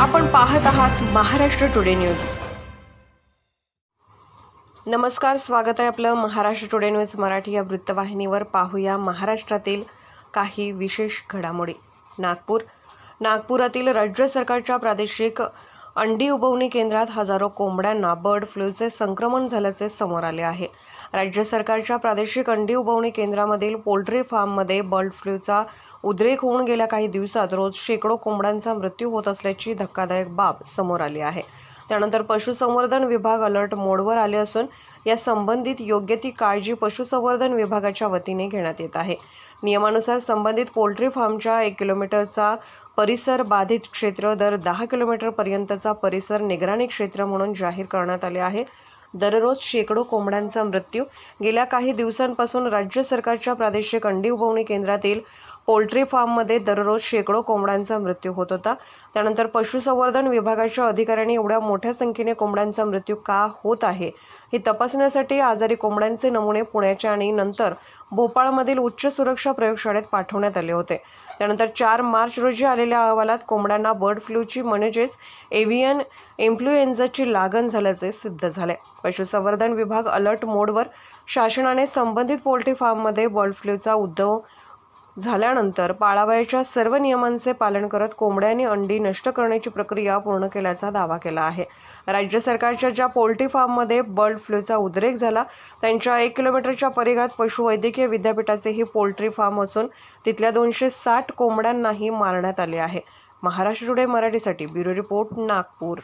आपण पाहत आहात महाराष्ट्र टुडे न्यूज। नमस्कार, स्वागत आहे आपलं महाराष्ट्र टुडे न्यूज मराठी या वृत्तवाहिनीवर। पाहूया महाराष्ट्रातील काही विशेष घडामोडी। नागपुरातील राज्य सरकारच्या प्रादेशिक अंडी उबवणी केंद्रात हजारो कोंबड्यांना बर्ड फ्लूचे संक्रमण झाल्याचे समोर आले आहे। राज्य सरकारच्या प्रादेशिक अंडी उबवणी केंद्रामधील पोल्ट्री फार्ममध्ये बर्ड फ्लूचा उद्रेक होऊन गेल्या काही दिवसात रोज शेकडो कोंबड्यांचा मृत्यू होत असल्याची धक्कादायक बाब समोर आली आहे। त्यानंतर पशुसंवर्धन विभाग अलर्ट मोडवर आले असून या संबंधित योग्य ती काळजी पशुसंवर्धन विभागाच्या वतीने घेण्यात येत आहे। नियमानुसार संबंधित पोल्ट्री फार्मच्या 1 किलोमीटरचा परिसर बाधित क्षेत्र, दर 10 किलोमीटरपर्यंतचा परिसर निगराणी क्षेत्र म्हणून जाहीर करण्यात आले आहे। दररोज शेकडो कोंबड्यांचा मृत्यू गेल्या काही दिवसांपासून राज्य सरकारच्या प्रादेशिक अंडी उबवणी केंद्रातील पोल्ट्री फार्ममध्ये दररोज शेकडो कोंबड्यांचा मृत्यू होत होता। त्यानंतर पशुसंवर्धन विभागाच्या अधिकाऱ्यांनी एवढ्या मोठ्या संख्येने कोंबड्यांचा मृत्यू का होत आहे हे तपासण्यासाठी आजारी कोंबड्यांचे नमुने पुण्याच्या आणि नंतर भोपाळमधील उच्च सुरक्षा प्रयोगशाळेत पाठवण्यात आले होते। त्यानंतर 4 मार्च रोजी आलेल्या अहवालात कोंबड्यांना बर्ड फ्लूची म्हणजेच एव्हियन इन्फ्लुएन्झाची लागण झाल्याचे सिद्ध झाले। पशुसंवर्धन विभाग अलर्ट मोडवर, शासनाने संबंधित पोल्ट्री फार्ममध्ये बर्ड फ्लूचा उद्भव झाल्यानंतर पाळावयाच्या सर्व नियमांचे पालन करत कोंबड्यांनी अंडी नष्ट करण्याची प्रक्रिया पूर्ण केल्याचा दावा केला आहे। राज्य सरकारच्या ज्या पोल्ट्री फार्ममध्ये बर्ड फ्लूचा उद्रेक झाला त्यांच्या 1 किलोमीटरच्या परिघात पशुवैद्यकीय विद्यापीठाचे ही पोल्ट्री फार्म असून तिथल्या 260 कोंबड्यांनाही मारण्यात आले आहे। महाराष्ट्र टुडे मराठीसाठी ब्युरो रिपोर्ट, नागपूर।